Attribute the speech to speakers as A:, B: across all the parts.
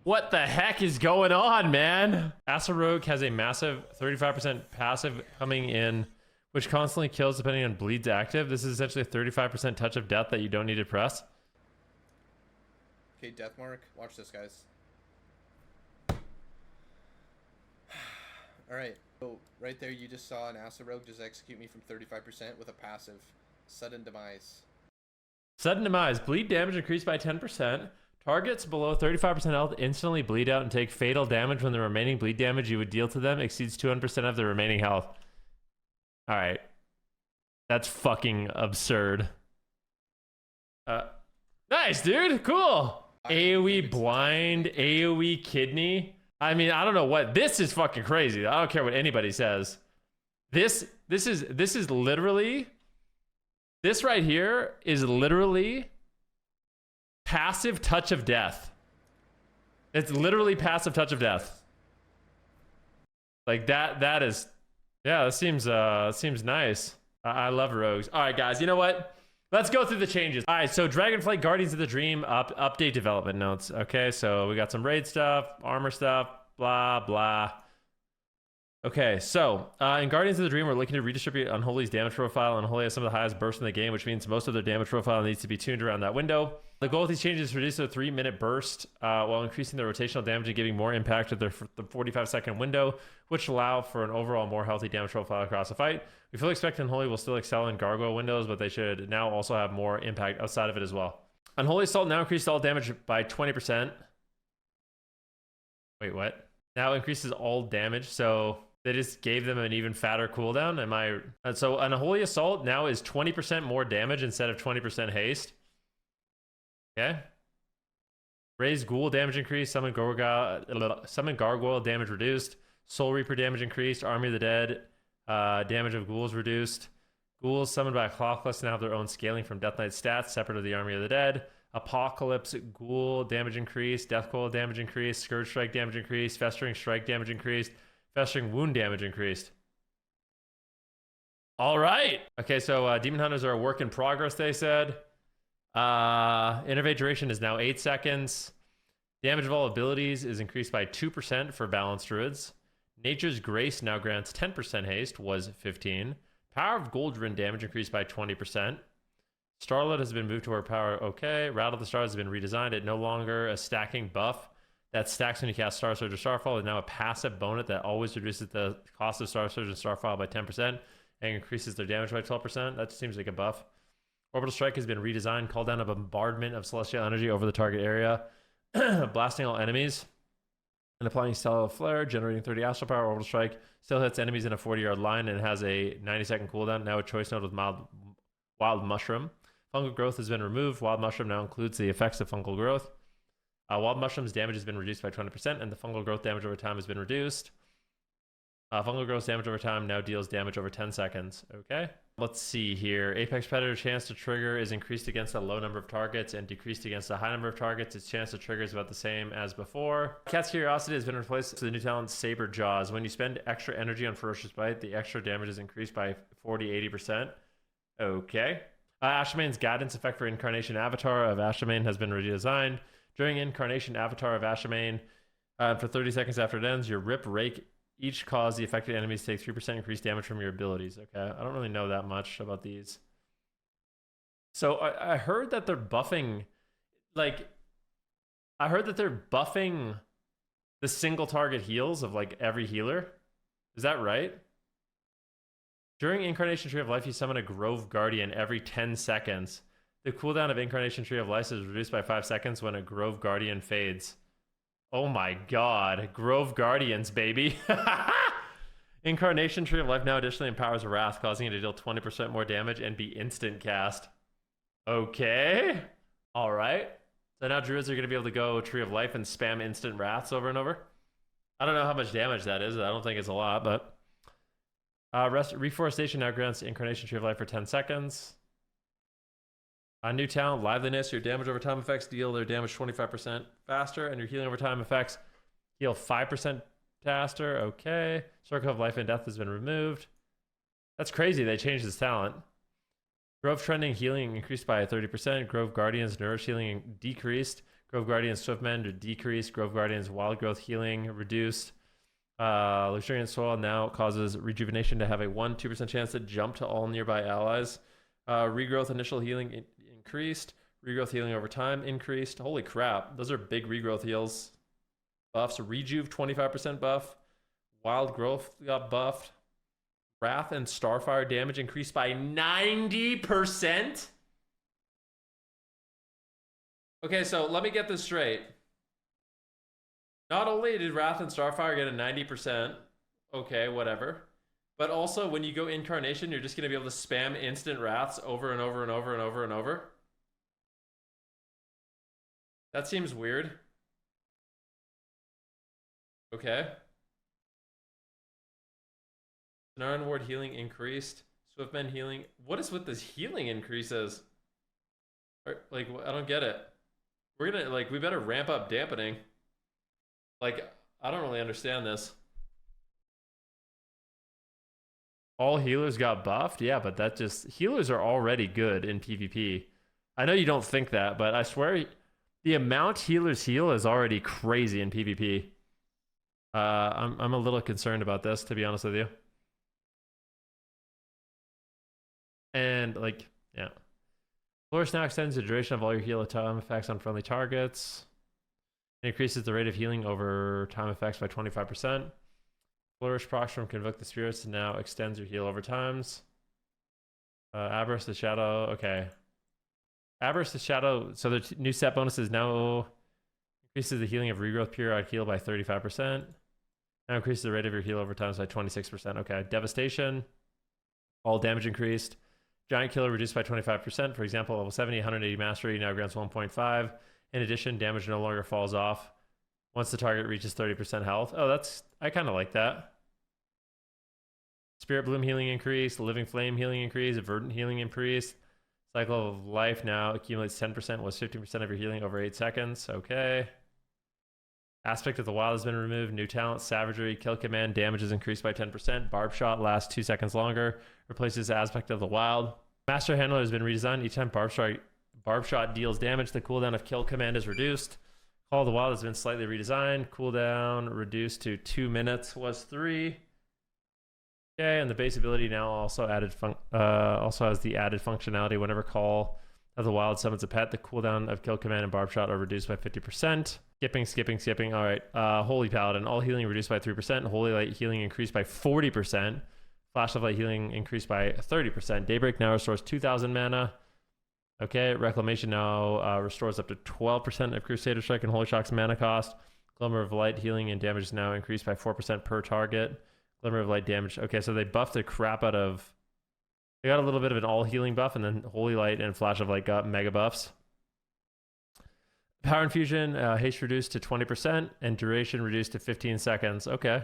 A: What the heck is going on, man? Acid Rogue has a massive 35% passive coming in, which constantly kills depending on bleeds active. This is essentially a 35% touch of death that you don't need to press.
B: Okay, death mark. Watch this, guys. Alright, so right there you just saw an Acid Rogue just execute me from 35% with a passive. Sudden demise.
A: Sudden demise. Bleed damage increased by 10%. Targets below 35% health instantly bleed out and take fatal damage when the remaining bleed damage you would deal to them exceeds 200% of the remaining health. Alright. That's fucking absurd. Nice, dude. Cool. AoE blind, AoE kidney. I mean, I don't know what. This is fucking crazy. I don't care what anybody says. This is literally... This right here is literally passive touch of death. It's literally passive touch of death. Like that is, yeah, that seems nice. I love rogues. All right, guys, you know what? Let's go through the changes. All right, so Dragonflight Guardians of the Dream update development notes. Okay, so we got some raid stuff, armor stuff, blah, blah. Okay, so in Guardians of the Dream, we're looking to redistribute Unholy's damage profile. Unholy has some of the highest bursts in the game, which means most of their damage profile needs to be tuned around that window. The goal of these changes is to reduce their 3-minute burst while increasing their rotational damage and giving more impact to the 45-second window, which allow for an overall more healthy damage profile across the fight. We fully expect Unholy will still excel in gargoyle windows, but they should now also have more impact outside of it as well. Unholy Assault now increased all damage by 20%. Wait, what? Now increases all damage, so... They just gave them an even fatter cooldown. So Unholy Assault now is 20% more damage instead of 20% haste. Okay. Raised Ghoul damage increased. Summon Gargoyle damage reduced. Soul Reaper damage increased. Army of the Dead damage of ghouls reduced. Ghouls summoned by a Clawclust now have their own scaling from Death Knight stats separate of the Army of the Dead. Apocalypse Ghoul damage increased. Death Coil damage increased. Scourge Strike damage increased. Festering Strike damage increased. Festering wound damage increased. All right. Okay, so Demon Hunters are a work in progress, they said. Innervate duration is now 8 seconds. Damage of all abilities is increased by 2% for balanced druids. Nature's Grace now grants 10% haste, was 15. Power of Goldrin damage increased by 20%. Starlet has been moved to her power. Okay. Rattle of the Stars has been redesigned. It no longer a stacking buff that stacks when you cast Star Surge or Starfall. Is now a passive bonus that always reduces the cost of Star Surge and Starfall by 10% and increases their damage by 12%. That seems like a buff. Orbital Strike has been redesigned. Call down a bombardment of celestial energy over the target area, blasting all enemies and applying Stellar Flare, generating 30 astral power. Orbital Strike still hits enemies in a 40-yard line and has a 90-second cooldown. Now a choice node with Wild Mushroom. Fungal Growth has been removed. Wild Mushroom now includes the effects of Fungal Growth. Wild Mushroom's damage has been reduced by 20%, and the Fungal Growth damage over time has been reduced. Fungal Growth damage over time now deals damage over 10 seconds. Okay. Let's see here. Apex Predator chance to trigger is increased against a low number of targets and decreased against a high number of targets. Its chance to trigger is about the same as before. Cat's Curiosity has been replaced with the new talent Saber Jaws. When you spend extra energy on Ferocious Bite, the extra damage is increased by 40-80%. Okay. Ashmane's Guidance effect for Incarnation Avatar of Ashmane has been redesigned. During Incarnation Avatar of Ashmane, for 30 seconds after it ends, your Rip Rake each cause the affected enemies take 3% increased damage from your abilities. Okay, I don't really know that much about these. So I heard that they're buffing, like, I heard that they're buffing the single target heals of like every healer. Is that right? During Incarnation Tree of Life, you summon a Grove Guardian every 10 seconds. The cooldown of Incarnation Tree of Life is reduced by 5 seconds when a Grove Guardian fades. Oh my god. Grove Guardians, baby. Incarnation Tree of Life now additionally empowers Wrath, causing it to deal 20% more damage and be instant cast. Okay. Alright. So now Druids are going to be able to go Tree of Life and spam instant Wraths over and over. I don't know how much damage that is. I don't think it's a lot, but... Reforestation now grants Incarnation Tree of Life for 10 seconds. New talent, Liveliness. Your damage over time effects deal their damage 25% faster, and your healing over time effects heal 5% faster. Okay. Circle of Life and Death has been removed. That's crazy. They changed his talent. Grove Trending healing increased by 30%. Grove Guardians Nourish healing decreased. Grove Guardians Swiftmend decreased. Grove Guardians Wild Growth Healing reduced. Luxuriant Soil now causes Rejuvenation to have a 1-2% chance to jump to all nearby allies. Regrowth Initial Healing increased. Regrowth Healing over time increased. Holy crap. Those are big regrowth heals. Buffs. Rejuve 25% buff. Wild Growth got buffed. Wrath and Starfire damage increased by 90%. Okay, so let me get this straight. Not only did Wrath and Starfire get a 90%, okay, whatever, but also when you go Incarnation, you're just going to be able to spam instant Wraths over and over and over and over and over. That seems weird. Okay. Sonaran Ward healing increased. Swiftmen healing. What is with this healing increases? Like, I don't get it. We're gonna, like, we better ramp up dampening. Like, I don't really understand this. All healers got buffed? Yeah, but that just... Healers are already good in PvP. I know you don't think that, but I swear the amount healers heal is already crazy in PvP. I'm a little concerned about this, to be honest with you. And, like, yeah. Flourish now extends the duration of all your heal time effects on friendly targets. It increases the rate of healing over time effects by 25%. Flourish procs from Convoke the Spirits and now extends your heal over times. Avarice the Shadow, okay. Avarice the Shadow, so the new set bonuses now increases the healing of regrowth periodic heal by 35%. Now increases the rate of your heal over times by 26%. Okay, Devastation, all damage increased. Giant Killer reduced by 25%. For example, level 70, 180 Mastery now grants 1.5. In addition, damage no longer falls off once the target reaches 30% health. Oh, that's... I kind of like that. Spirit Bloom healing increase. Living Flame healing increase. Verdant healing increase. Cycle of Life now accumulates 10%. Was 15% of your healing over 8 seconds. Okay. Aspect of the Wild has been removed. New talent, Savagery, Kill Command, damage is increased by 10%. Barb Shot lasts 2 seconds longer. Replaces Aspect of the Wild. Master Handler has been redesigned. Each time Barb Shot deals damage, the cooldown of Kill Command is reduced. Call of the Wild has been slightly redesigned. Cooldown reduced to 2 minutes, was 3. Okay, and the base ability now also has the added functionality whenever Call of the Wild summons a pet, the cooldown of Kill Command and Barb Shot are reduced by 50%. Skipping. All right. Holy Paladin, all healing reduced by 3%. Holy Light healing increased by 40%. Flash of Light healing increased by 30%. Daybreak now restores 2,000 mana. Okay, Reclamation now restores up to 12% of Crusader Strike and Holy Shock's mana cost. Glimmer of Light healing and damage is now increased by 4% per target. Glimmer of Light damage. Okay, so they buffed the crap out of... They got a little bit of an all healing buff, and then Holy Light and Flash of Light got mega buffs. Power Infusion, haste reduced to 20%, and duration reduced to 15 seconds. Okay.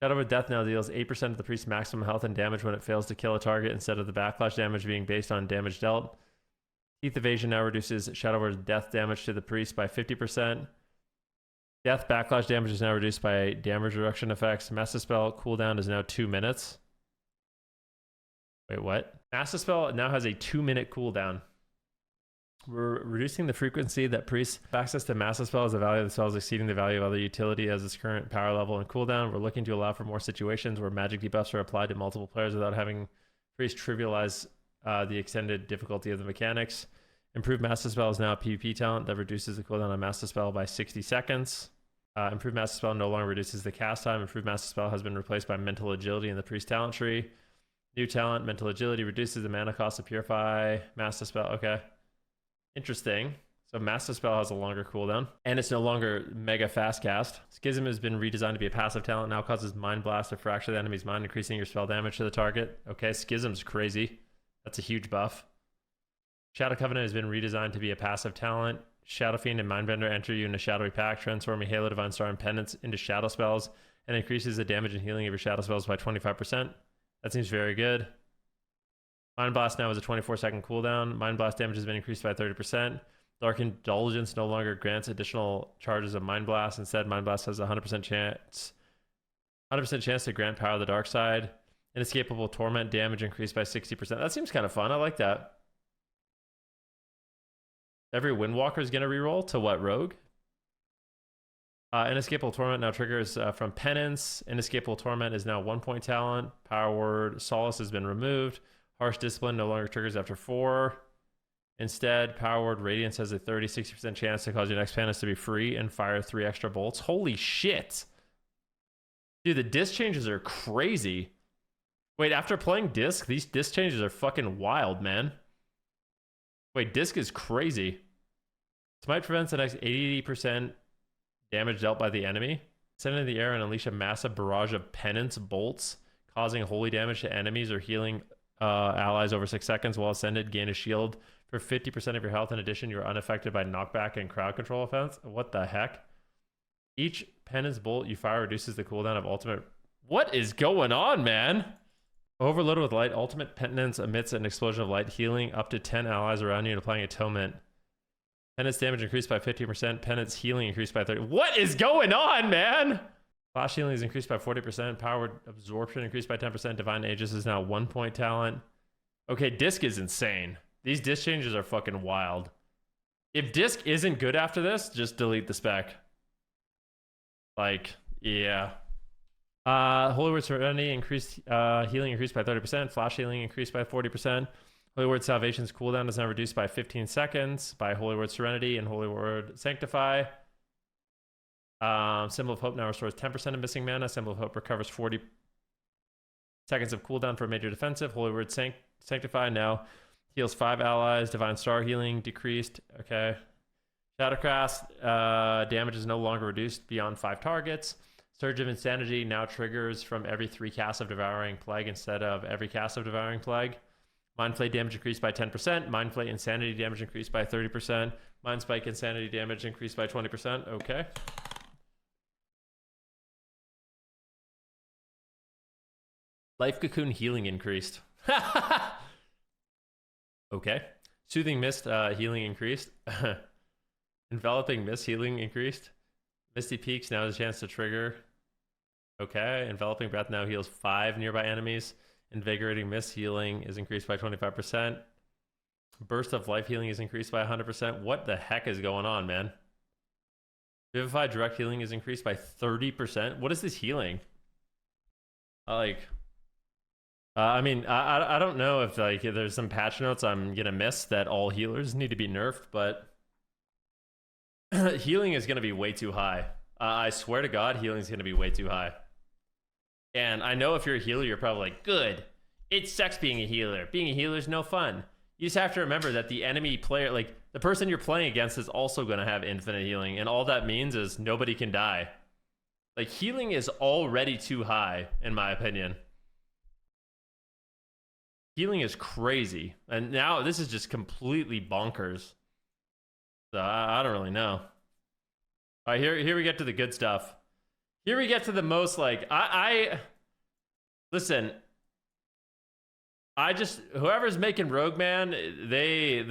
A: Shadow of Death now deals 8% of the priest's maximum health and damage when it fails to kill a target, instead of the backlash damage being based on damage dealt. Teeth Evasion now reduces Shadow of Death damage to the priest by 50%. Death backlash damage is now reduced by damage reduction effects. Master Spell cooldown is now 2 minutes. Wait, what? Master Spell now has a 2-minute cooldown. We're reducing the frequency that priests have access to Master Spell as the value of the spell is exceeding the value of other utility as its current power level and cooldown. We're looking to allow for more situations where magic debuffs are applied to multiple players without having priests trivialize the extended difficulty of the mechanics. Improved Master Spell is now a PvP talent that reduces the cooldown on Master Spell by 60 seconds. Improved Master Spell no longer reduces the cast time. Improved Master Spell has been replaced by Mental Agility in the priest talent tree. New talent, Mental Agility, reduces the mana cost to Purify Master Spell. Okay. Interesting. So Master Spell has a longer cooldown, and it's no longer mega fast cast. Schism has been redesigned to be a passive talent, now causes Mind Blast to fracture the enemy's mind, increasing your spell damage to the target. Okay, Schism's crazy. That's a huge buff. Shadow Covenant has been redesigned to be a passive talent. Shadow Fiend and Mindbender enter you in a shadowy pact, transforming Halo, Divine Star, and Penance into shadow spells, and increases the damage and healing of your shadow spells by 25%. That seems very good. Mind Blast now has a 24-second cooldown. Mind Blast damage has been increased by 30%. Dark Indulgence no longer grants additional charges of Mind Blast. Instead, Mind Blast has a 100% chance to grant power of the dark side. Inescapable Torment damage increased by 60%. That seems kind of fun. I like that. Every Windwalker is going to reroll to what, Rogue? Inescapable Torment now triggers from Penance. Inescapable Torment is now 1 point talent. Power Word Solace has been removed. Harsh Discipline no longer triggers after 4. Instead, Power Word Radiance has a 60% chance to cause your next Penance to be free and fire 3 extra bolts. Holy shit. Dude, the disc changes are crazy. Wait, after playing disc, these disc changes are fucking wild, man. Wait, disc is crazy. Smite prevents the next 80% damage dealt by the enemy. Send it in the air and unleash a massive barrage of penance bolts, causing holy damage to enemies or healing allies over 6 seconds. While ascended, gain a shield for 50% of your health. In addition, you are unaffected by knockback and crowd control effects. What the heck? Each penance bolt you fire reduces the cooldown of ultimate. What is going on, man? Overloaded with light, ultimate penance emits an explosion of light, healing up to 10 allies around you and applying atonement. Penance damage increased by 15%. Penance healing increased by 30%. What is going on, man? Flash healing is increased by 40%. Power absorption increased by 10%. Divine Aegis is now 1 point talent. Okay, disc is insane. These disc changes are fucking wild. If disc isn't good after this, just delete the spec. Like, yeah. Holy Word Serenity increased, healing increased by 30%. Flash healing increased by 40%. Holy Word Salvation's cooldown is now reduced by 15 seconds by Holy Word Serenity and Holy Word Sanctify. Symbol of Hope now restores 10% of missing mana. Symbol of Hope recovers 40 seconds of cooldown for a major defensive. Holy Word Sanctify now heals 5 allies. Divine Star healing decreased. Okay. Shadowcast damage is no longer reduced beyond 5 targets. Surge of Insanity now triggers from every 3 casts of Devouring Plague instead of every cast of Devouring Plague. Mind Flay damage increased by 10%. Mind Flay Insanity damage increased by 30%. Mind Spike Insanity damage increased by 20%. Okay. Life Cocoon healing increased. Okay. Soothing Mist healing increased. Enveloping Mist healing increased. Misty Peaks now has a chance to trigger. Okay. Enveloping Breath now heals 5 nearby enemies. Invigorating Mist healing is increased by 25%. Burst of Life healing is increased by 100%. What the heck is going on, man? Vivified Direct healing is increased by 30%. What is this healing? I mean, I don't know if like there's some patch notes I'm gonna miss that all healers need to be nerfed, but healing is gonna be way too high. I swear to God, healing is gonna be way too high. And I know if you're a healer, you're probably like, good. It sucks being a healer. Being a healer is no fun. You just have to remember that the enemy player, like the person you're playing against, is also gonna have infinite healing, and all that means is nobody can die. Like healing is already too high, in my opinion. Healing is crazy. And now this is just completely bonkers. So I don't really know. All right, here we get to the good stuff. Here we get to the most like listen. Whoever's making Rogue Man, they're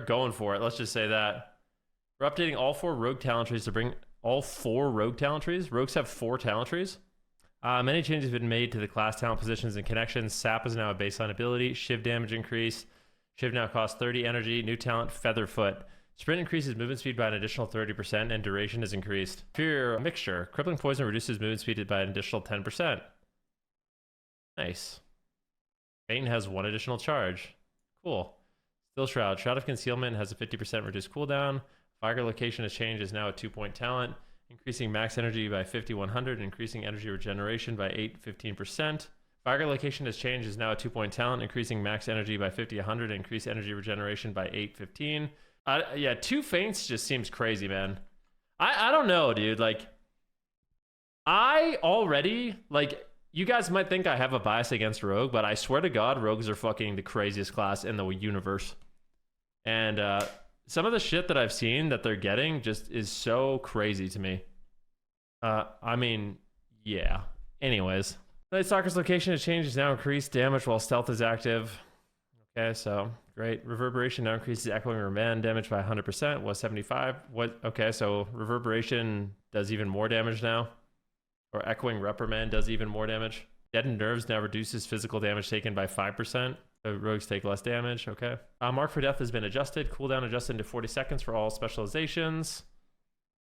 A: going for it. Let's just say that. We're updating all 4 Rogue talent trees to bring all 4 Rogue talent trees. Rogues have 4 talent trees. Many changes have been made to the class talent positions and connections. Sap is now a baseline ability. Shiv damage increase. Shiv now costs 30 energy. New talent, Featherfoot. Sprint increases movement speed by an additional 30%, and duration is increased. Fear Mixture. Crippling Poison reduces movement speed by an additional 10%. Nice. Bane has 1 additional charge. Cool. Still Shroud. Shroud of Concealment has a 50% reduced cooldown. Fire location has changed, is now a 2-point talent. Increasing max energy by 5100, increasing energy regeneration by 15%. Fire location has changed, is now a 2-point talent, increasing max energy by 5100, increase energy regeneration by 15. Yeah, 2 feints just seems crazy, man. I don't know, dude. Like, I already, like, you guys might think I have a bias against Rogue, but I swear to God, Rogues are fucking the craziest class in the universe. And some of the shit that I've seen that they're getting just is so crazy to me. I mean, yeah. Anyways. Night Stalker's location has changed, is now increased damage while stealth is active. Okay, so great. Reverberation now increases echoing remand damage by 100%. Was 75. What? Okay, so reverberation does even more damage now. Or echoing reprimand does even more damage. Deadened nerves now reduces physical damage taken by 5%. So rogues take less damage. Okay. Mark for death has been adjusted. Cooldown adjusted to 40 seconds for all specializations.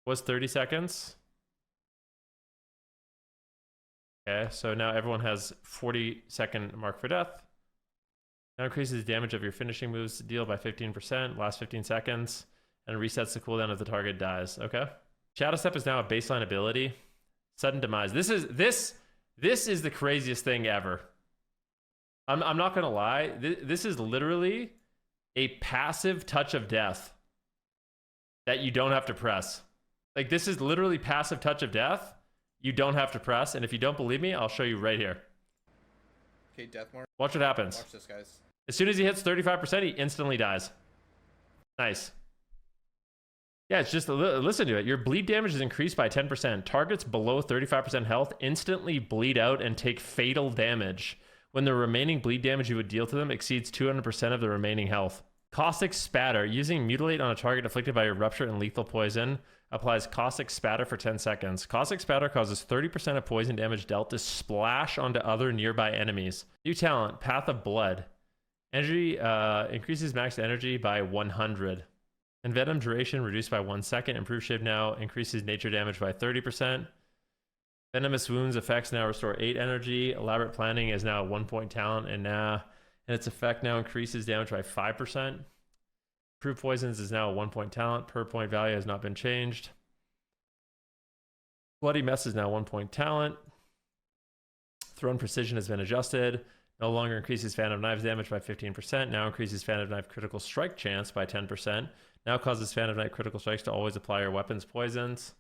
A: Was 30 seconds. Okay, so now everyone has 40-second mark for death. Now increases damage of your finishing moves deal by 15%, last 15 seconds, and resets the cooldown if the target dies. Okay. Shadow Step is now a baseline ability. Sudden demise. This is the craziest thing ever. I'm not gonna lie. This is literally a passive touch of death that you don't have to press. Like, this is literally passive touch of death. You don't have to press, and if you don't believe me, I'll show you right here.
B: Okay, death mark.
A: Watch what happens.
B: Watch this, guys.
A: As soon as he hits 35%, he instantly dies. Nice. Yeah, it's just, listen to it. Your bleed damage is increased by 10%. Targets below 35% health instantly bleed out and take fatal damage when the remaining bleed damage you would deal to them exceeds 200% of the remaining health. Caustic Spatter. Using Mutilate on a target afflicted by your Rupture and Lethal Poison applies Caustic Spatter for 10 seconds. Caustic Spatter causes 30% of poison damage dealt to splash onto other nearby enemies. New talent, Path of Blood. Energy increases max energy by 100. Envenom duration reduced by 1 second. Improved Shiv now increases nature damage by 30%. Venomous Wounds effects now restore 8 energy. Elaborate Planning is now a 1-point talent, and its effect now increases damage by 5%. Improved Poisons is now a 1-point talent. Per point value has not been changed. Bloody Mess is now 1-point talent. Thrown Precision has been adjusted. No longer increases Phantom Knives damage by 15%. Now increases Phantom Knife critical strike chance by 10%. Now causes Phantom Knife critical strikes to always apply your weapons poisons.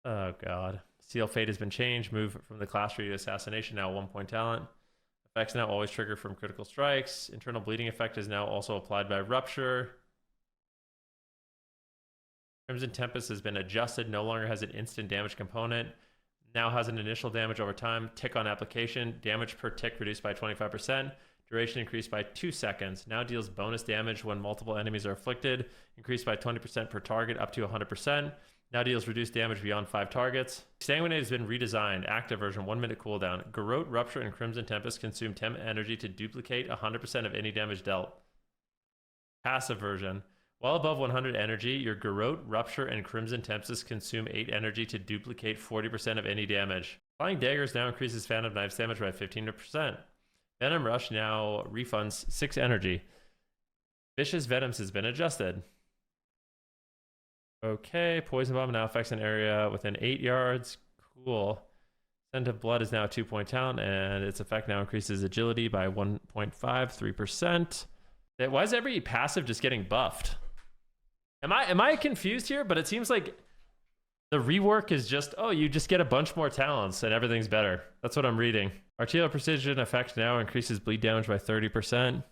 A: Oh god. Seal Fate has been changed. Move from the class tree to Assassination, now 1-point talent. Effects now always trigger from critical strikes. Internal bleeding effect is now also applied by Rupture. Crimson Tempest has been adjusted. No longer has an instant damage component. Now has an initial damage over time. Tick on application. Damage per tick reduced by 25%. Duration increased by 2 seconds. Now deals bonus damage when multiple enemies are afflicted. Increased by 20% per target up to 100%. Now deals reduced damage beyond 5 targets. Exsanguinate has been redesigned. Active version, 1 minute cooldown. Garrote, Rupture, and Crimson Tempest consume 10 energy to duplicate 100% of any damage dealt. Passive version. While above 100 energy, your Garrote, Rupture, and Crimson Tempest consume 8 energy to duplicate 40% of any damage. Flying Daggers now increases Phantom Knives damage by 15%. Venom Rush now refunds 6 energy. Vicious Venoms has been adjusted. Okay, Poison Bomb now affects an area within 8 yards. Cool. Scent of Blood is now a 2-point talent, and its effect now increases agility by 1.53%. Why is every passive just getting buffed? Am I confused here? But it seems like the rework is just, oh, you just get a bunch more talents and everything's better. That's what I'm reading. Arterial Precision effect now increases bleed damage by 30%.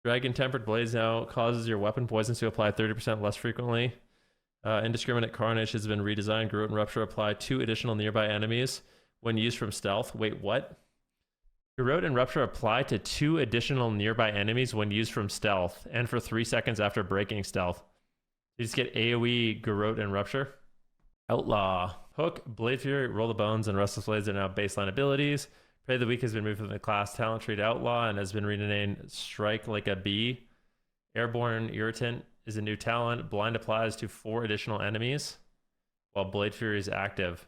A: Dragon Tempered Blades now causes your weapon poisons to apply 30% less frequently. Indiscriminate Carnage has been redesigned. Garrote and Rupture apply 2 additional nearby enemies when used from stealth. Wait, what? Garrote and Rupture apply to 2 additional nearby enemies when used from stealth, and for 3 seconds after breaking stealth. You just get AoE Garrote and Rupture. Outlaw. Hook, Blade Fury, Roll the Bones, and Restless Blades are now baseline abilities. Prey of the Weak has been moved from the class talent tree to Outlaw and has been renamed Strike Like a Bee. Airborne Irritant is a new talent. Blind applies to 4 additional enemies, while Blade Fury is active.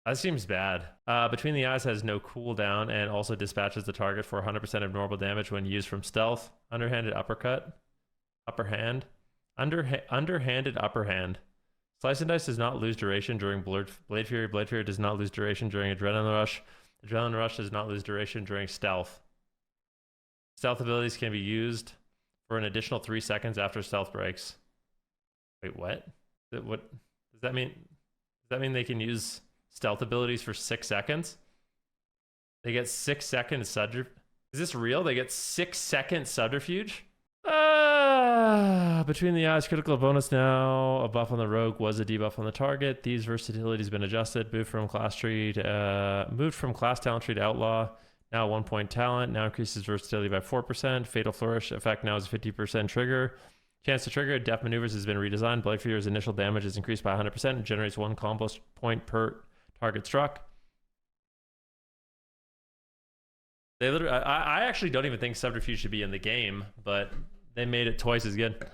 A: That seems bad. Between the Eyes has no cooldown and also dispatches the target for 100% of normal damage when used from stealth. Underhanded Uppercut. Upper Hand. Underhanded Upper Hand. Slice and Dice does not lose duration during Blade Fury. Blade Fury does not lose duration during Adrenaline Rush. Adrenaline Rush does not lose duration during Stealth. Stealth abilities can be used for an additional 3 seconds after stealth breaks. Wait, what? What does that mean? Does that mean they can use stealth abilities for 6 seconds? They get 6 seconds subterfuge. Is this real? They get 6 second subterfuge? Between the Eyes, critical bonus now. A buff on the rogue was a debuff on the target. These versatilities have been adjusted. Moved from class talent tree to Outlaw. Now 1-point talent. Now increases versatility by 4%. Fatal Flourish effect now is a 50% trigger. Chance to trigger. Deft Maneuvers has been redesigned. Blade Fury's initial damage is increased by 100% and generates 1 combo point per target struck. They literally, I actually don't even think Subterfuge should be in the game, but they made it twice as good.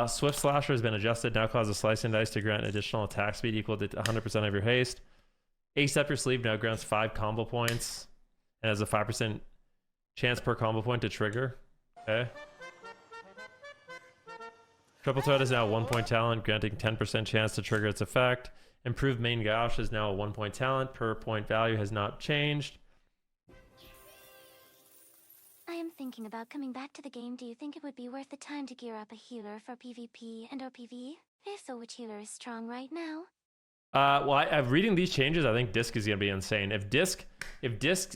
A: Swift Slasher has been adjusted. Now causes Slicing Dice to grant additional attack speed equal to 100% of your haste. Ace Up Your Sleeve now grants 5 combo points and has a 5% chance per combo point to trigger. Okay. Triple Threat is now a 1-point talent, granting 10% chance to trigger its effect. Improved Main Gauche is now a 1-point talent. Per point value has not changed.
C: I am thinking about coming back to the game. Do you think it would be worth the time to gear up a healer for PvP and or PvE? If so, which healer is strong right now?
A: Well, I'm reading these changes. I think Disc is going to be insane. If Disc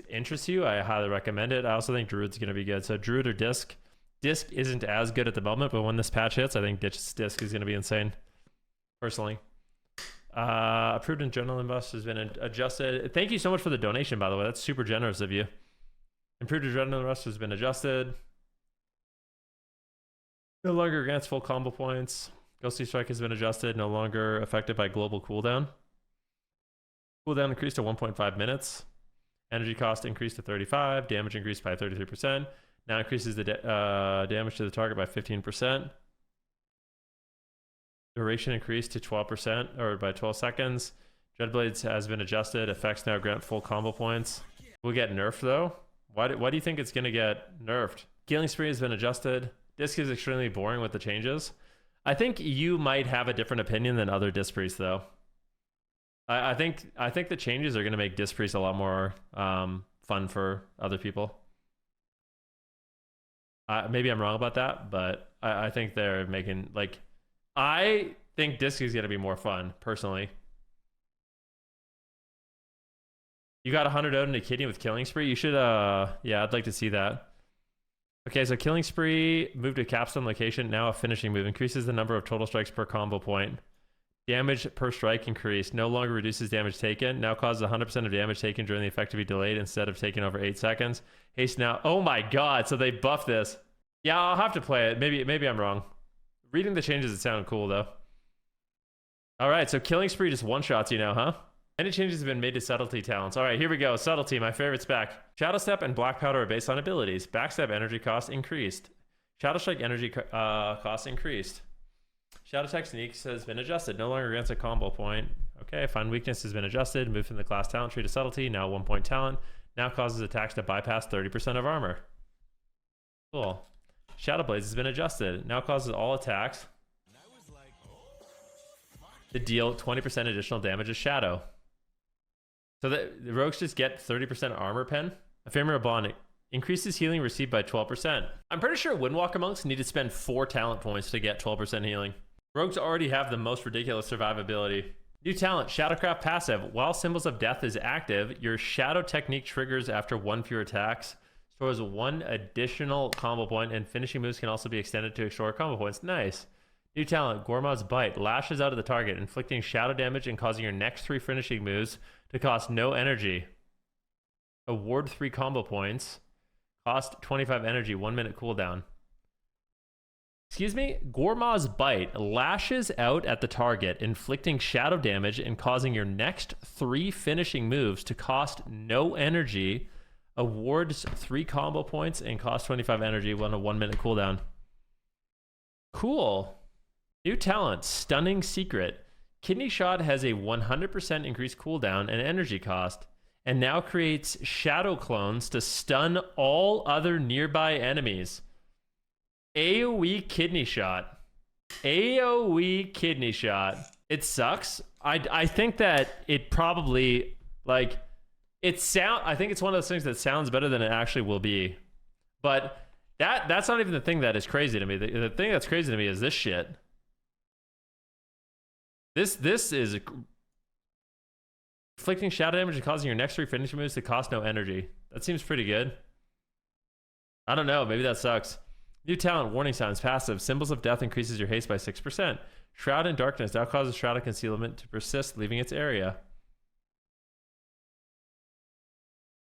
A: interests you, I highly recommend it. I also think Druid's going to be good. So Druid or Disc. Disc isn't as good at the moment, but when this patch hits, I think Disc is going to be insane, personally. Approved Adrenaline Bust has been adjusted. Thank you so much for the donation, by the way. That's super generous of you. Improved Adrenaline Rush has been adjusted. No longer grants full combo points. Ghostly Strike has been adjusted. No longer affected by global cooldown. Cooldown increased to 1.5 minutes. Energy cost increased to 35. Damage increased by 33%. Now increases the damage to the target by 15%. Duration increased to 12%, or by 12 seconds. Dreadblades has been adjusted. Effects now grant full combo points. Will get nerfed though. Why do you think it's going to get nerfed? Killing Spree has been adjusted. Disc is extremely boring with the changes. I think you might have a different opinion than other Disc Priests, though. I think the changes are going to make Disc Priest a lot more fun for other people. Maybe I'm wrong about that, but I think they're making, like... I think Disc is going to be more fun, personally. You got 100 out into Kidney with Killing Spree? You should, yeah, I'd like to see that. Okay, so Killing Spree, move to Capstone location, now a finishing move. Increases the number of total strikes per combo point. Damage per strike increased. No longer reduces damage taken. Now causes 100% of damage taken during the effect to be delayed instead of taking over 8 seconds. Haste now. Oh my god, so they buffed this. Yeah, I'll have to play it. Maybe I'm wrong. Reading the changes, it sounded cool, though. Alright, so Killing Spree just one-shots you now, huh? Any changes have been made to Subtlety talents. Alright, here we go. Subtlety, my favorite's back. Shadow Step and Black Powder are based on abilities. Backstab energy cost increased. Shadow Strike energy cost increased. Shadow Techniques has been adjusted. No longer grants a combo point. Okay, Find Weakness has been adjusted. Moved from the class talent tree to Subtlety. Now 1-point talent. Now causes attacks to bypass 30% of armor. Cool. Shadow Blades has been adjusted. Now causes all attacks to deal 20% additional damage as Shadow. So the rogues just get 30% armor pen. Ephemeral Bond increases healing received by 12%. I'm pretty sure Windwalker monks need to spend 4 talent points to get 12% healing. Rogues already have the most ridiculous survivability. New talent, Shadowcraft passive. While Symbols of Death is active, your Shadow technique triggers after 1 fewer attacks, stores 1 additional combo point, and finishing moves can also be extended to extra combo points. Nice. New talent, Gormad's Bite. Lashes out at the target, inflicting shadow damage and causing your next 3 finishing moves to cost no energy. Award 3 combo points. Cost 25 energy, 1 minute cooldown. Excuse me? Gormad's Bite. Lashes out at the target, inflicting shadow damage and causing your next 3 finishing moves to cost no energy. Awards 3 combo points and cost 25 energy on a 1 minute cooldown. Cool. New talent, Stunning Secret. Kidney Shot has a 100% increased cooldown and energy cost, and now creates shadow clones to stun all other nearby enemies. AoE Kidney Shot. AoE Kidney Shot. It sucks. I think that it probably, like, I think it's one of those things that sounds better than it actually will be. But that's not even the thing that is crazy to me. The thing that's crazy to me is this shit. This is inflicting shadow damage and causing your next 3 finishing moves to cost no energy. That seems pretty good. I don't know. Maybe that sucks. New talent, Warning Signs, passive. Symbols of Death increases your haste by 6%. Shroud in Darkness now causes Shroud of Concealment to persist, leaving its area.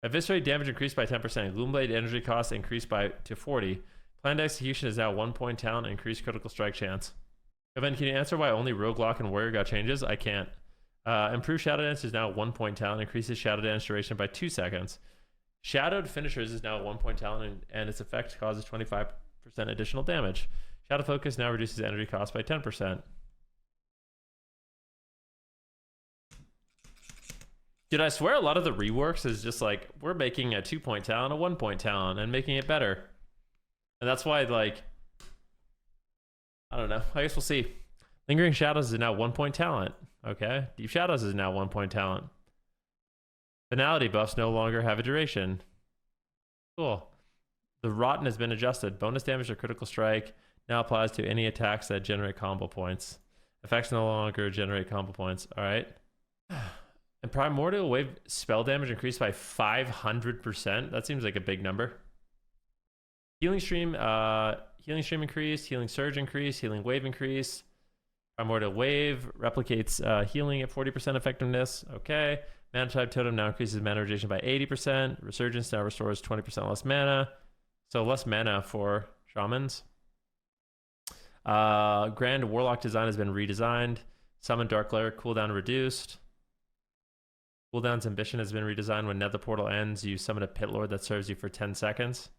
A: Eviscerate damage increased by 10%. Gloomblade energy cost increased to 40. Planned Execution is now 1-point talent, increased critical strike chance. Evan, can you answer why only Roguelock and Warrior got changes? I can't. Improved Shadow Dance is now 1-point talent, increases Shadow Dance duration by 2 seconds. Shadowed Finishers is now a 1-point talent, and its effect causes 25% additional damage. Shadow Focus now reduces energy cost by 10%. Dude, I swear a lot of the reworks is just like, we're making a 2-point talent a 1-point talent and making it better. And that's why, like, I don't know. I guess we'll see. Lingering Shadows is now 1-point talent. Okay. Deep Shadows is now 1-point talent. Finality buffs no longer have a duration. Cool. The Rotten has been adjusted. Bonus damage or critical strike now applies to any attacks that generate combo points. Effects no longer generate combo points. All right. And Primordial Wave spell damage increased by 500%. That seems like a big number. Healing Stream increased. Healing Surge increased. Healing Wave increased. Primordial Wave replicates healing at 40% effectiveness. Okay. Mana Type Totem now increases mana regeneration by 80%. Resurgence now restores 20% less mana. So less mana for shamans. Grand Warlock design has been redesigned. Summon Dark Lair cooldown reduced. Cooldown's Ambition has been redesigned. When Nether Portal ends, you summon a Pit Lord that serves you for 10 seconds.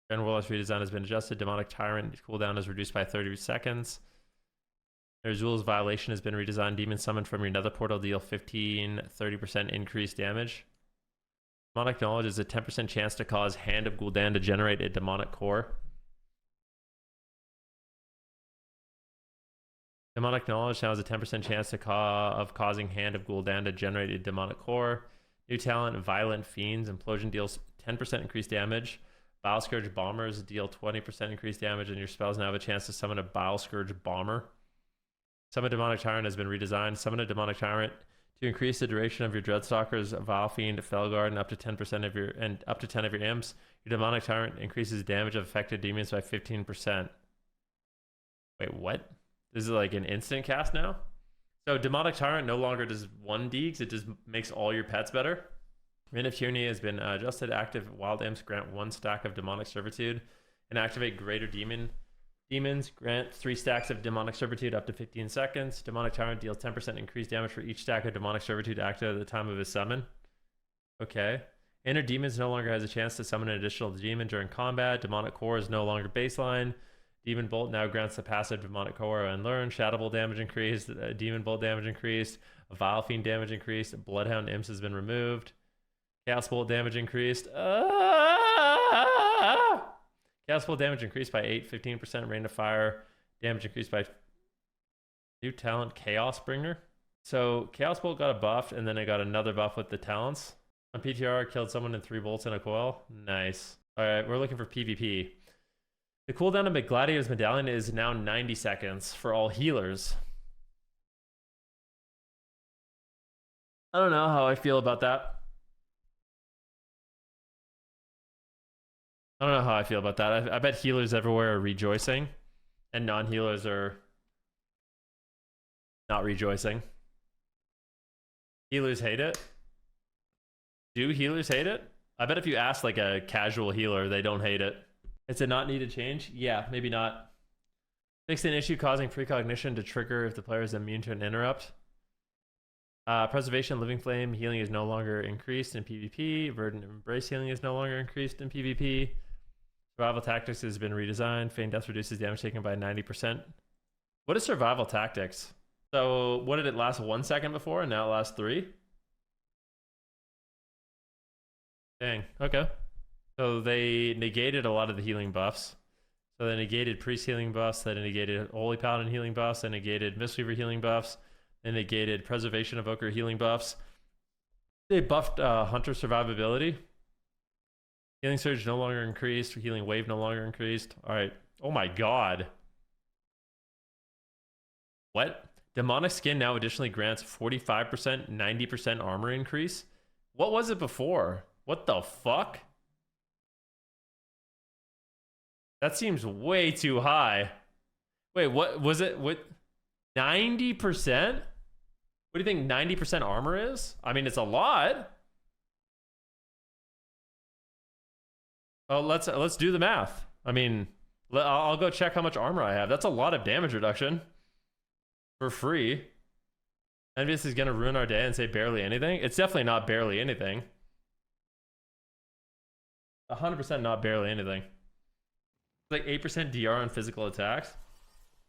A: Grand Warlock's redesign has been adjusted. Demonic Tyrant cooldown is reduced by 30 seconds. Azul's Violation has been redesigned. Demon Summon from your Nether Portal deal 30% increased damage. Demonic Knowledge is a 10% chance to cause Hand of Gul'dan to generate a demonic core. Demonic Knowledge now has a 10% chance of causing Hand of Gul'dan to generate a demonic core. New talent, Violent Fiends. Implosion deals 10% increased damage. Bile Scourge Bombers deal 20% increased damage, and your spells now have a chance to summon a Bile Scourge Bomber. Summon Demonic Tyrant has been redesigned. Summon a Demonic Tyrant to increase the duration of your Dreadstalker's Vile Fiend, Felguard, and up to 10% of your up to 10 of your imps. Your Demonic Tyrant increases damage of affected demons by 15%. Wait, what? This is like an instant cast now? So Demonic Tyrant no longer does 1 deeks, it just makes all your pets better. Reign of Tyranny has been adjusted. Active Wild Imps grant 1 stack of Demonic Servitude, and activate Greater Demons grant 3 stacks of Demonic Servitude up to 15 seconds. Demonic Tyrant deals 10% increased damage for each stack of Demonic Servitude active at the time of his summon. Okay. Inner Demons no longer has a chance to summon an additional demon during combat. Demonic Core is no longer baseline. Demon Bolt now grants the passive Demonic Core unlearned. Shadow Bolt damage increased. Demon Bolt damage increased. Vile Fiend damage increased. Bloodhound Imps has been removed. Chaos Bolt damage increased. Chaos Bolt damage increased by 15%. Rain of Fire damage increased by new talent, Chaos Bringer. So Chaos Bolt got a buff, and then it got another buff with the talents. On PTR, killed someone in 3 bolts in a coil. Nice. All right, we're looking for PvP. The cooldown of McGladiator's Medallion is now 90 seconds for all healers. I don't know how I feel about that. I don't know how I feel about that. I bet healers everywhere are rejoicing, and non-healers are not rejoicing. Healers hate it. Do healers hate it? I bet if you ask like a casual healer, they don't hate it. It's a not needed change? Yeah, maybe not. Fix an issue causing precognition to trigger if the player is immune to an interrupt. Preservation, Living Flame, healing is no longer increased in PvP. Verdant Embrace healing is no longer increased in PvP. Survival Tactics has been redesigned. Feign Death reduces damage taken by 90%. What is Survival Tactics? So what did it last 1 second before, and now it lasts 3? Dang, okay. So they negated a lot of the healing buffs. So they negated Priest healing buffs, they negated Holy Paladin healing buffs, they negated Mistweaver healing buffs, they negated Preservation Evoker healing buffs. They buffed Hunter survivability. Healing Surge no longer increased. Healing Wave no longer increased. All right. Oh my god. What? Demonic Skin now additionally grants 45%, 90% armor increase? What was it before? What the fuck? That seems way too high. Wait, what was it? What? 90%? What do you think 90% armor is? I mean, it's a lot. Oh, let's do the math. I mean, I'll go check how much armor I have. That's a lot of damage reduction for free. Envious is gonna ruin our day and say barely anything. It's definitely not barely anything. 100% not barely anything. It's like 8% DR on physical attacks.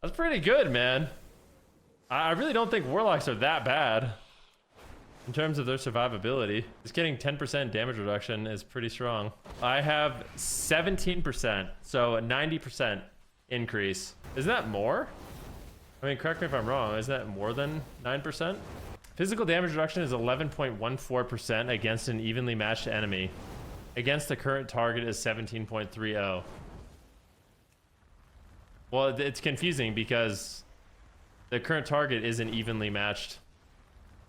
A: That's pretty good, man. I really don't think Warlocks are that bad in terms of their survivability. Just getting 10% damage reduction is pretty strong. I have 17%, so a 90% increase. Isn't that more? I mean, correct me if I'm wrong. Isn't that more than 9%? Physical damage reduction is 11.14% against an evenly matched enemy. Against the current target is 17.30. Well, it's confusing because the current target is an evenly matched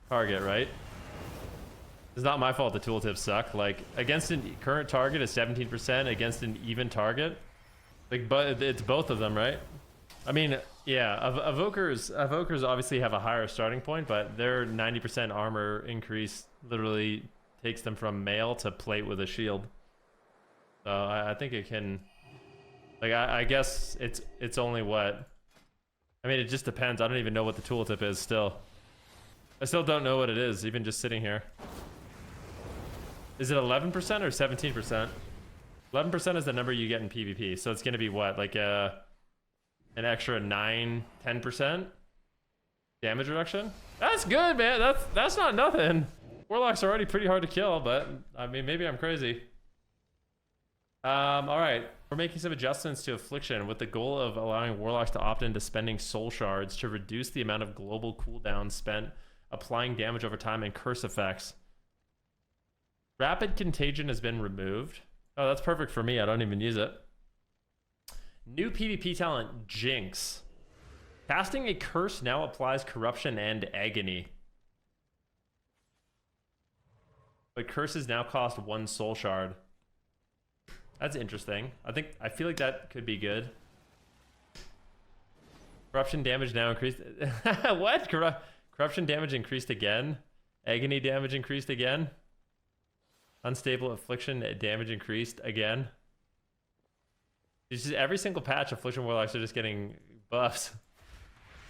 A: target, right? It's not my fault the tooltips suck. Like, against a current target is 17%, against an even target. Like, but it's both of them, right? I mean, yeah, Evokers obviously have a higher starting point, but their 90% armor increase literally takes them from mail to plate with a shield. So I think it can, like, I guess it's only what? I mean, it just depends. I don't even know what the tooltip is still. I still don't know what it is, even just sitting here. Is it 11% or 17%? 11% is the number you get in PvP. So it's going to be what? Like an extra 9-10% damage reduction? That's good, man. That's not nothing. Warlocks are already pretty hard to kill, but I mean, maybe I'm crazy. All right. We're making some adjustments to Affliction with the goal of allowing Warlocks to opt into spending soul shards to reduce the amount of global cooldown spent applying damage over time and curse effects. Rapid Contagion has been removed. Oh, that's perfect for me. I don't even use it. New PvP talent, Jinx. Casting a curse now applies Corruption and Agony. But curses now cost 1 soul shard. That's interesting. I feel like that could be good. Corruption damage now increased. What? Corruption damage increased again? Agony damage increased again? Unstable Affliction damage increased again? It's just every single patch, Affliction Warlocks are just getting buffs.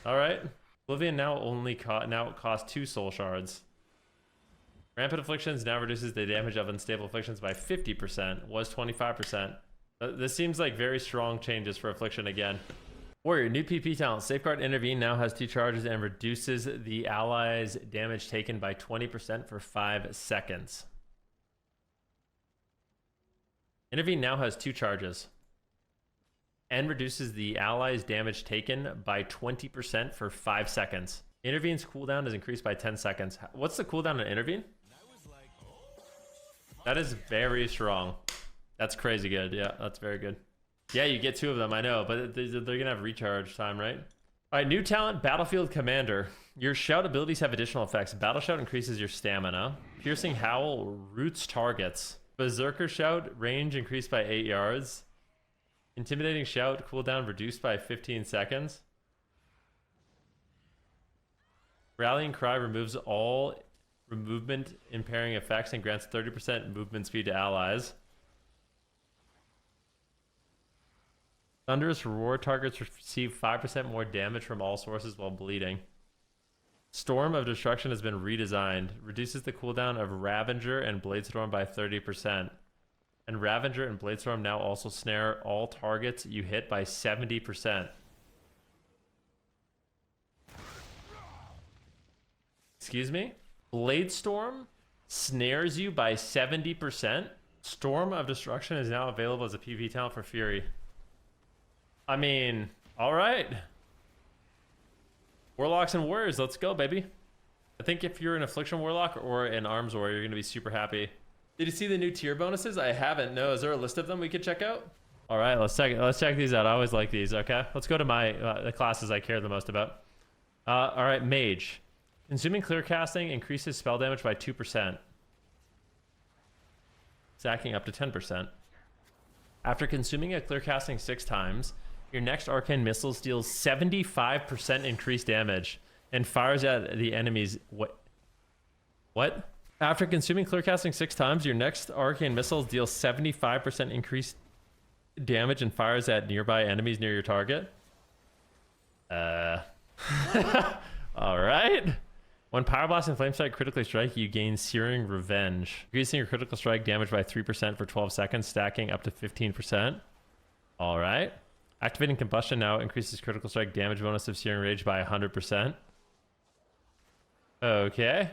A: Alright. Oblivion now only costs 2 soul shards. Rampant Afflictions now reduces the damage of unstable afflictions by 50%. Was 25%. This seems like very strong changes for Affliction again. Warrior, new PP talent. Safeguard Intervene now has 2 charges and reduces the allies' damage taken by 20% for 5 seconds. Intervene now has 2 charges and reduces the allies' damage taken by 20% for 5 seconds. Intervene's cooldown is increased by 10 seconds. What's the cooldown on Intervene? That is very strong. That's crazy good. Yeah, that's very good. Yeah, you get 2 of them, I know, but they're gonna have recharge time, right? All right, new talent, Battlefield Commander. Your shout abilities have additional effects. Battle Shout increases your stamina. Piercing Howl roots targets. Berserker Shout, range increased by 8 yards. Intimidating Shout, cooldown reduced by 15 seconds. Rallying Cry removes all movement impairing effects and grants 30% movement speed to allies. Thunderous Roar targets receive 5% more damage from all sources while bleeding. Storm of Destruction has been redesigned. Reduces the cooldown of Ravager and Bladestorm by 30%. And Ravager and Bladestorm now also snare all targets you hit by 70%. Excuse me? Bladestorm snares you by 70%. Storm of Destruction is now available as a PvP talent for Fury. I mean, alright. Warlocks and Warriors, let's go, baby. I think if you're an Affliction Warlock or an Arms Warrior, you're going to be super happy. Did you see the new tier bonuses? I haven't. No, is there a list of them we could check out? Alright, let's check these out. I always like these, okay? Let's go to my the classes I care the most about. Alright, Mage. Consuming clear casting increases spell damage by 2%. Stacking up to 10%. After consuming a clear casting 6 times, your next arcane missile deals 75% increased damage and fires at the enemies. What? After consuming clear casting 6 times, your next arcane missile deals 75% increased damage and fires at nearby enemies near your target. All right. When Power Blast and Flame Strike critically strike, you gain Searing Revenge, increasing your critical strike damage by 3% for 12 seconds, stacking up to 15%. All right. Activating Combustion now increases critical strike damage bonus of Searing Rage by 100%. Okay.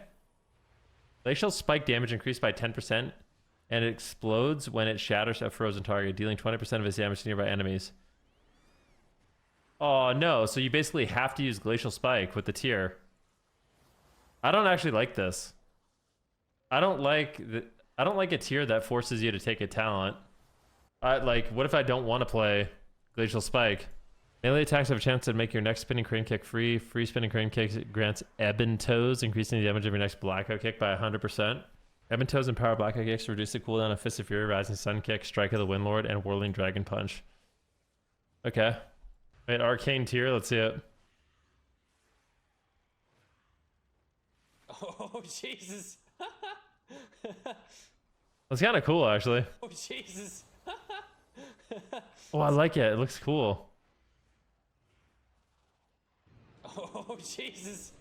A: Glacial Spike damage increased by 10%, and it explodes when it shatters a frozen target, dealing 20% of its damage to nearby enemies. Oh no, so you basically have to use Glacial Spike with the tier. I don't actually like this. I don't like a tier that forces you to take a talent. Like, what if I don't want to play Glacial Spike? Melee attacks have a chance to make your next spinning crane kick free. Free spinning crane kick grants Ebon Toes, increasing the damage of your next blackout kick by 100%. Ebon Toes and Power Blackout kicks reduce the cooldown of Fist of Fury, Rising Sun Kick, Strike of the Windlord, and Whirling Dragon Punch. Okay. Wait, Arcane tier, let's see it.
D: Oh, Jesus.
A: That's kind of cool, actually.
D: Oh, Jesus.
A: Oh, I like it. It looks cool.
D: Oh, Jesus.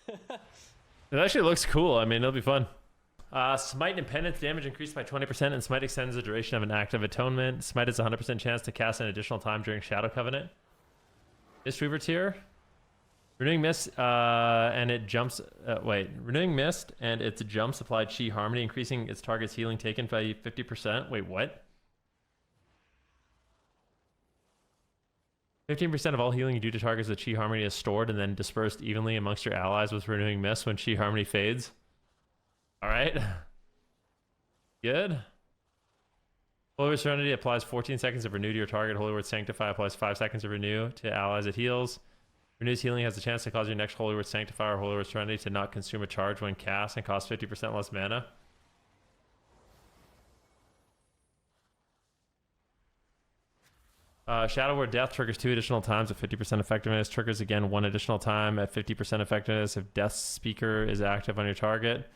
A: It actually looks cool. I mean, it'll be fun. Smite and Penance damage increased by 20%, and Smite extends the duration of an active atonement. Smite has a 100% chance to cast an additional time during Shadow Covenant. Mistweaver tier. Renewing Mist, and it jumps... Renewing Mist and its jumps apply Chi Harmony, increasing its target's healing taken by 50%. Wait, what? 15% of all healing you do to targets with Chi Harmony is stored and then dispersed evenly amongst your allies with Renewing Mist when Chi Harmony fades. Alright. Good. Holy Word Serenity applies 14 seconds of renew to your target. Holy Word Sanctify applies 5 seconds of renew to allies it heals. Renew's healing has the chance to cause your next Holy Word Sanctify or Holy Word Serenity to not consume a charge when cast and cost 50% less mana. Shadow Word Death triggers 2 additional times at 50% effectiveness. Triggers again 1 additional time at 50% effectiveness if Death Speaker is active on your target.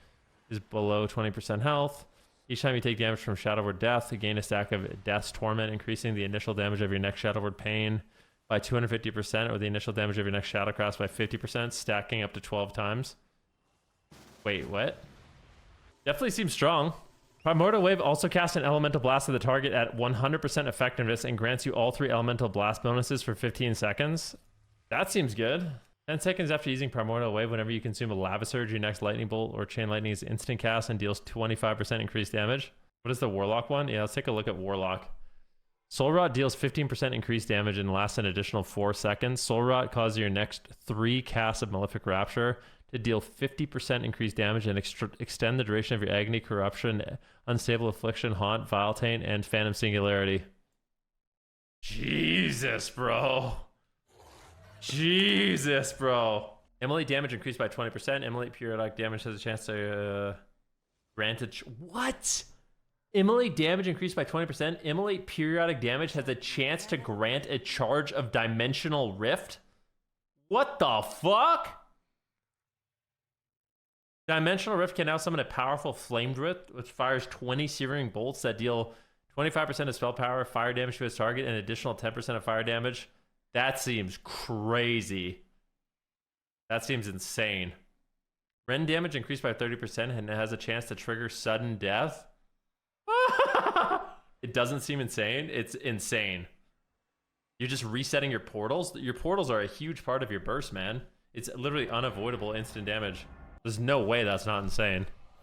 A: Is below 20% health. Each time you take damage from Shadow Word Death, you gain a stack of Death's Torment, increasing the initial damage of your next Shadow Word Pain by 250% or the initial damage of your next Shadowcross by 50%, stacking up to 12 times. Wait, what? Definitely seems strong. Primordial Wave also casts an Elemental Blast at the target at 100% effectiveness and grants you all 3 Elemental Blast bonuses for 15 seconds. That seems good. 10 seconds after using Primordial Wave, whenever you consume a Lava Surge, your next Lightning Bolt or Chain Lightning is instant cast and deals 25% increased damage. What is the Warlock one? Yeah, let's take a look at Warlock. Soul Rot deals 15% increased damage and lasts an additional 4 seconds. Soul Rot causes your next 3 casts of Malefic Rapture to deal 50% increased damage and extend the duration of your Agony, Corruption, Unstable Affliction, Haunt, Vile Taint, and Phantom Singularity. Jesus, bro. Jesus, bro. Immolate damage increased by 20%. Immolate periodic damage has a chance to grant a... What? Immolate damage increased by 20%. Immolate periodic damage has a chance to grant a charge of Dimensional Rift? What the fuck? Dimensional Rift can now summon a powerful Flame Druid, which fires 20 Searing Bolts that deal 25% of spell power, fire damage to its target, and an additional 10% of fire damage. That seems crazy. That seems insane. Rend damage increased by 30% and it has a chance to trigger sudden death. It doesn't seem insane. It's insane. You're just resetting your portals. Your portals are a huge part of your burst, man. It's literally unavoidable instant damage. There's no way that's not insane.